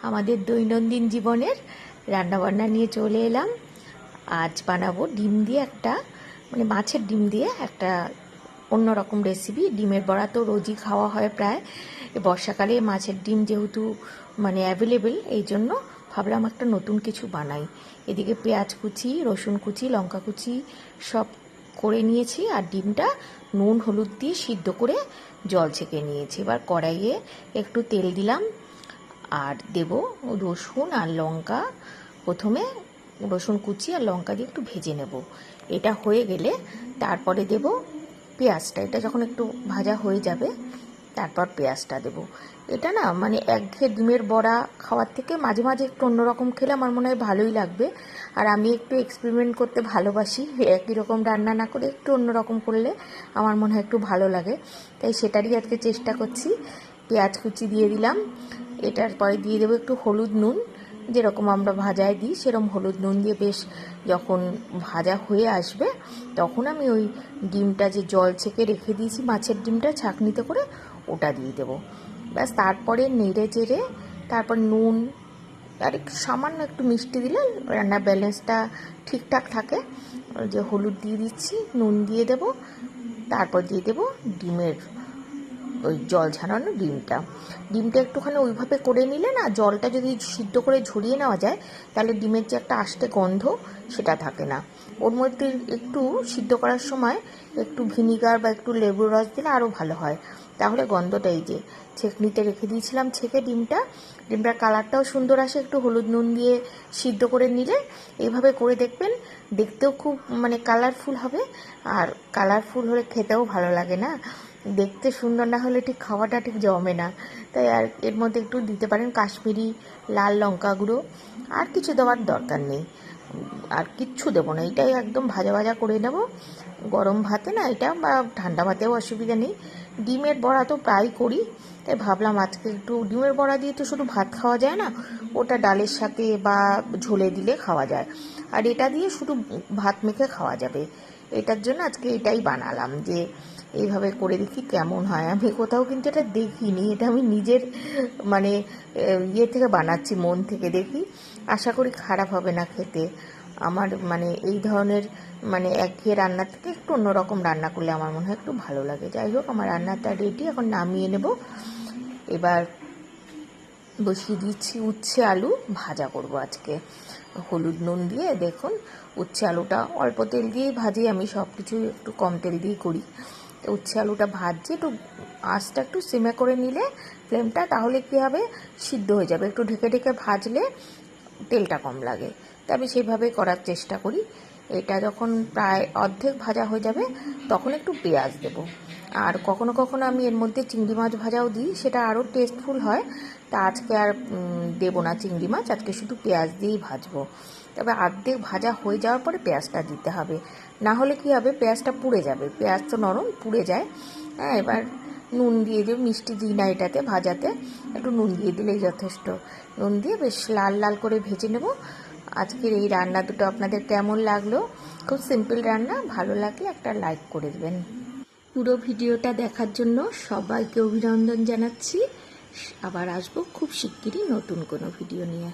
আমাদের দৈনন্দিন জীবনের রান্নাবান্না নিয়ে চলে এলাম। আজ বানাবো ডিম দিয়ে একটা মাছের ডিম দিয়ে একটা অন্যরকম রেসিপি। ডিমের বড়া তো রোজই খাওয়া হয় প্রায়। বর্ষাকালে মাছের ডিম যেহেতু অ্যাভেলেবেল, এই জন্য ভাবলাম একটা নতুন কিছু বানাই। এদিকে পেঁয়াজ কুচি, রসুন কুচি, লঙ্কা কুচি সব করে নিয়েছি, আর ডিমটা নুন হলুদ দিয়ে সিদ্ধ করে জল ছেঁকে নিয়েছি। এবার কড়াইয়ে একটু তেল দিলাম, আর দেব রসুন আর লঙ্কা। প্রথমে রসুন কুচি আর লঙ্কা দিয়ে একটু ভেজে নেব। এটা হয়ে গেলে তারপরে দেব পেঁয়াজটা। এটা যখন একটু ভাজা হয়ে যাবে তারপর পেঁয়াজটা দেব। এটা না একঘেয়ে ডিমের বড়া খাওয়ার থেকে মাঝে মাঝে একটু অন্যরকম খেলে আমার মনে হয় ভালোই লাগবে। আর আমি একটু এক্সপেরিমেন্ট করতে ভালোবাসি, একই রকম রান্না না করে একটু অন্যরকম করলে আমার মনে হয় একটু ভালো লাগে, তাই সেটারই আজকে চেষ্টা করছি। পেঁয়াজ কুচি দিয়ে দিলাম, এটার পরে দিয়ে দেবো একটু হলুদ নুন, যেরকম আমরা ভাজায় দিই সেরকম হলুদ নুন দিয়ে বেশ যখন ভাজা হয়ে আসবে তখন আমি ওই ডিমটা যে জল ছেঁকে রেখে দিয়েছি মাছের ডিমটা ছাঁকনিতে করে ওটা দিয়ে দেবো। ব্যাস, তারপরে নেড়ে চেড়ে তারপর নুন আর সামান্য একটু মিষ্টি দিলে রান্নার ব্যালেন্সটা ঠিকঠাক থাকে। যে হলুদ দিয়ে দিচ্ছি, নুন দিয়ে দেব, তারপর দিয়ে দেবো ডিমের ওই জল ঝরানো ডিমটা একটুখানি ওইভাবে করে নিলে না, জলটা যদি সিদ্ধ করে ঝরিয়ে নেওয়া যায় তাহলে ডিমের যে একটা আষ্টে গন্ধ সেটা থাকে না। ওর মধ্যে একটু সিদ্ধ করার সময় একটু ভিনিগার বা একটু লেবুর রস দিলে আরও ভালো হয়, তাহলে গন্ধটা এই যে ছেঁকনিতে রেখে দিয়েছিলাম ছেঁকে ডিমটার কালারটাও সুন্দর আসে একটু হলুদ নুন দিয়ে সিদ্ধ করে নিলে। এইভাবে করে দেখবেন, দেখতেও খুব কালারফুল হবে, আর কালারফুল হলে খেতেও ভালো লাগে না। দেখতে সুন্দর না হলে ঠিক খাওয়াটা ঠিক জমে না। তাই আর এর মধ্যে একটু দিতে পারেন কাশ্মীরি লাল লঙ্কা গুঁড়ো, আর কিছু দেওয়ার দরকার নেই, আর কিচ্ছু দেবো না। এটাই একদম ভাজা ভাজা করে নেব গরম ভাতে, না এটা বা ঠান্ডা ভাতেও অসুবিধা নেই। ডিমের বড়া তো প্রায় করি, তাই ভাবলাম আজকে একটু ডিমের বড়া দিয়ে তো শুধু ভাত খাওয়া যায় না, ওটা ডালের সাথে বা ঝোলে দিলে খাওয়া যায়, আর এটা দিয়ে শুধু ভাত মেখে খাওয়া যাবে। এটার জন্য আজকে এটাই বানালাম, যে এইভাবে করে দেখি কেমন হয়। আমি কোথাও কিন্তু এটা দেখিনি, এটা আমি নিজের ইয়ে থেকে বানাচ্ছি, মন থেকে। দেখি, আশা করি খারাপ হবে না খেতে। আমার এই ধরনের একঘেয়ে রান্নার থেকে একটু অন্যরকম রান্না করলে আমার মনে হয় একটু ভালো লাগে। যাই হোক, আমার রান্নাটা রেডি, এখন নামিয়ে নেব। এবার বসিয়ে দিচ্ছি উচ্ছে আলু ভাজা করব আজকে হলুদ নুন দিয়ে। দেখুন, উচ্ছে আলুটা অল্প তেল দিয়েই ভাজি, আমি সব কিছু একটু কম তেল দিয়েই করি। উচ্ছে আলুটা ভাজছি, একটু আঁচটা একটু সিমে করে নিলে ফ্লেমটা, তাহলে কী হবে, সিদ্ধ হয়ে যাবে। একটু ঢেকে ঢেকে ভাজলে তেলটা কম লাগে, তাই আমি সেইভাবেই করার চেষ্টা করি। এটা যখন প্রায় অর্ধেক ভাজা হয়ে যাবে তখন একটু পেঁয়াজ দেবো, আর কখনো কখনো আমি এর মধ্যে চিংড়ি মাছ ভাজাও দিই, সেটা আরও টেস্টফুল হয়। তা আজকে আর দেবো না চিংড়ি মাছ, আজকে শুধু পেঁয়াজ দিয়েই ভাজবো। তবে অর্ধেক ভাজা হয়ে যাওয়ার পরে পেঁয়াজটা দিতে হবে, না হলে কী হবে, পেঁয়াজটা পুড়ে যাবে। পেঁয়াজ তো নরম, পুড়ে যায়। হ্যাঁ, এবার নুন দিয়ে দেব, মিষ্টি দিই না এটাতে, ভাজাতে একটু নুন দিয়ে দিলেই যথেষ্ট। নুন দিয়ে বেশ লাল লাল করে ভেজে নেব। আজকের এই রান্না দুটো আপনাদের কেমন লাগলো? খুব সিম্পল রান্না, ভালো লাগলে একটা লাইক করে দেবেন। পুরো ভিডিওটা দেখার জন্য সবাইকে অভিনন্দন জানাচ্ছি। আবার আসবো খুব শিগগিরই নতুন কোনো ভিডিও নিয়ে।